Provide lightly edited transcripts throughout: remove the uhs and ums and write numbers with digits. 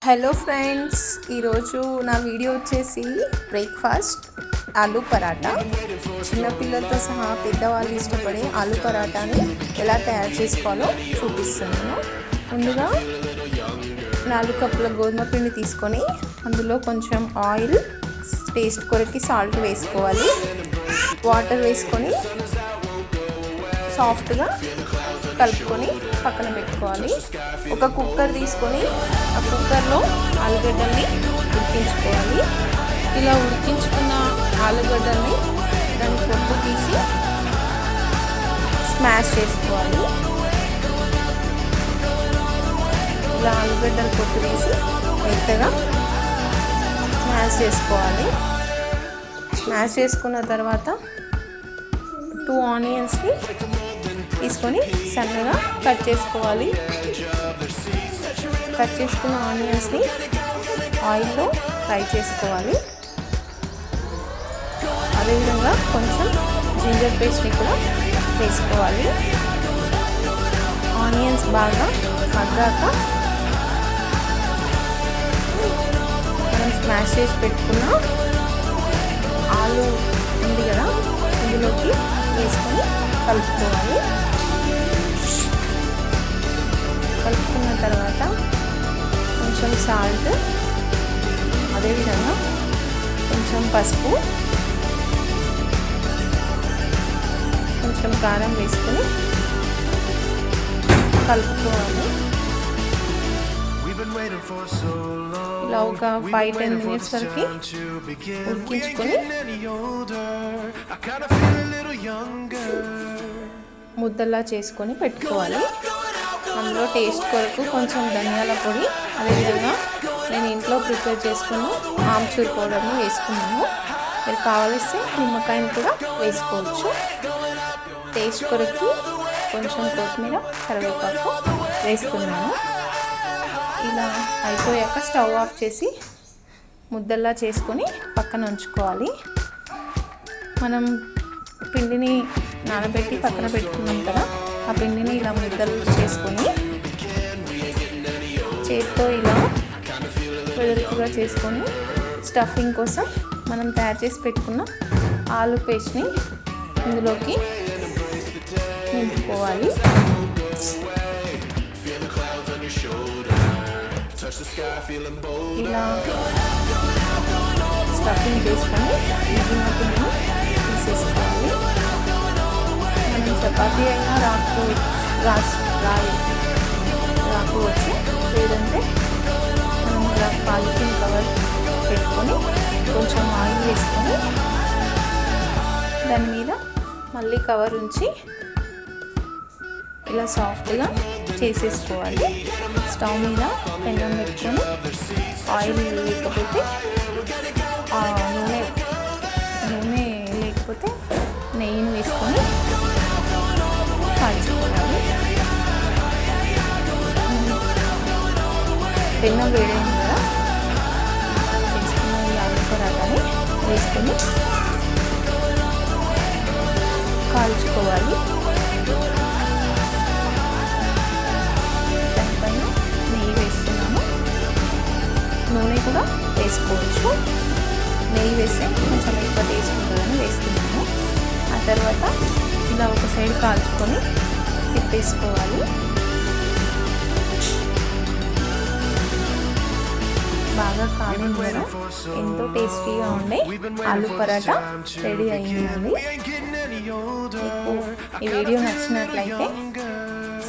Hello friends, ఈరోజు నా video వచ్చేసి బ్రేక్ఫాస్ట్ ఆలూ పరాటా. చిన్నపిల్లలతో సహా పెద్దవాళ్ళు ఇష్టపడే ఆలూ పరాటాని ఎలా తయారు చేసుకోవాలో చూపిస్తున్నాను. ముందుగా 4 కప్పుల గోధుమ పిండి తీసుకొని అందులో కొంచెం ఆయిల్, టేస్ట్ కొరకి సాల్ట్ వేసుకోవాలి. వాటర్ వేసుకొని సాఫ్ట్గా కలుపుకొని పక్కన పెట్టుకోవాలి. ఒక కుక్కర్ తీసుకొని ఆ కుక్కర్లో ఆలుగడ్డల్ని ఉడికించుకోవాలి. ఇలా ఉడికించుకున్న ఆలుగడ్డల్ని దాని పొట్టు తీసి స్మాష్ చేసుకోవాలి. ఇలా ఆలుగడ్డలు పొట్టు తీసి మెత్తగా స్మాష్ చేసుకోవాలి. స్మాష్ చేసుకున్న తర్వాత 2 ఆనియన్స్ని తీసుకొని సన్నగా కట్ చేసుకోవాలి. కట్ చేసుకున్న ఆనియన్స్ని ఆయిల్లో ఫ్రై చేసుకోవాలి. అదేవిధంగా కొంచెం జింజర్ పేస్ట్ని కూడా వేసుకోవాలి. ఆనియన్స్ బాగా మగ్గాక మనం స్మాష్ చేసి పెట్టుకున్న ఆలు ఉంది కదా, ఇందులోకి వేసుకొని కలుపుకోవాలి. కలుపుకున్న తర్వాత కొంచెం సాల్ట్, అదేవిధంగా కొంచెం పసుపు, కొంచెం కారం వేసుకొని కలుపుకోవాలి. ఇలా ఒక 5-10 మినిట్స్ వరకు ఉడికించుకొని ముద్దలా చేసుకొని పెట్టుకోవాలి. అందులో టేస్ట్ కొరకు కొంచెం ధనియాల పొడి, అదేవిధంగా నేను ఇంట్లో ప్రిపేర్ చేసుకున్న ఆమ్చూర్ పౌడర్ని వేసుకున్నాను. మీరు కావలిస్తే నిమ్మకాయని కూడా వేసుకోవచ్చు. టేస్ట్ కొరకు కొంచెం కొత్తిమీర, కరివేపాకు వేస్తున్నాను. ఇలా అయిపోయాక స్టవ్ ఆఫ్ చేసి ముద్దల్లా చేసుకొని పక్కన ఉంచుకోవాలి. మనం పిండిని నానబెట్టి పక్కన పెట్టుకున్నాం కదా, ఆ పిండిని ఇలా ముద్దలు చేసుకొని చేతితో ఇలా వెడల్పుగా చేసుకొని స్టఫింగ్ కోసం మనం తయారు చేసి పెట్టుకున్న ఆలు పేస్ట్ని ఇందులోకి నింపుకోవాలి. ఇలా స్టఫింగ్ చేసుకొని మిగిలిన పిండిని తీసేసుకోవాలి. మనం చపాతీ అయినా రాకపోవచ్చు, లేదంటే మనం ఇలా పాలిథిన్ కవర్ పెట్టుకొని కొంచెం ఆయిల్ వేసుకొని దాని మీద మళ్ళీ కవర్ ఉంచి ఇలా సాఫ్ట్గా చేసేసుకోవాలి. స్టవ్ మీద పెనం పెట్టుకొని ఆయిల్ లేకపోతే నూనె లేకపోతే నెయ్యిని వేసుకొని కాల్చుకోవాలి. పెనం వేడైంది కదా, చేసుకున్న ఈ ఆలు పరాటాని వేసుకొని కాల్చుకోవాలి. దానిపైన నెయ్యి వేస్తున్నాను. నూనె కూడా వేసుకోవచ్చు. నెయ్యి వేస్తే కొంచెం ఎక్కువ టేస్ట్ ఉంటుందని వేస్తున్నాను. ఆ తర్వాత ఇలా ఒక సైడ్ కాల్చుకొని తిప్పేసుకోవాలి. బాగా కాలింది కదా, ఎంతో టేస్టీగా ఉండే ఆలు పరాటా రెడీ అయ్యిందండి. మీకు ఈ వీడియో నచ్చినట్లయితే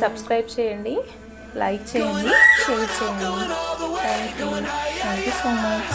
సబ్స్క్రైబ్ చేయండి, లైక్ చేయండి, షేర్ చేయండి. Thank you so much.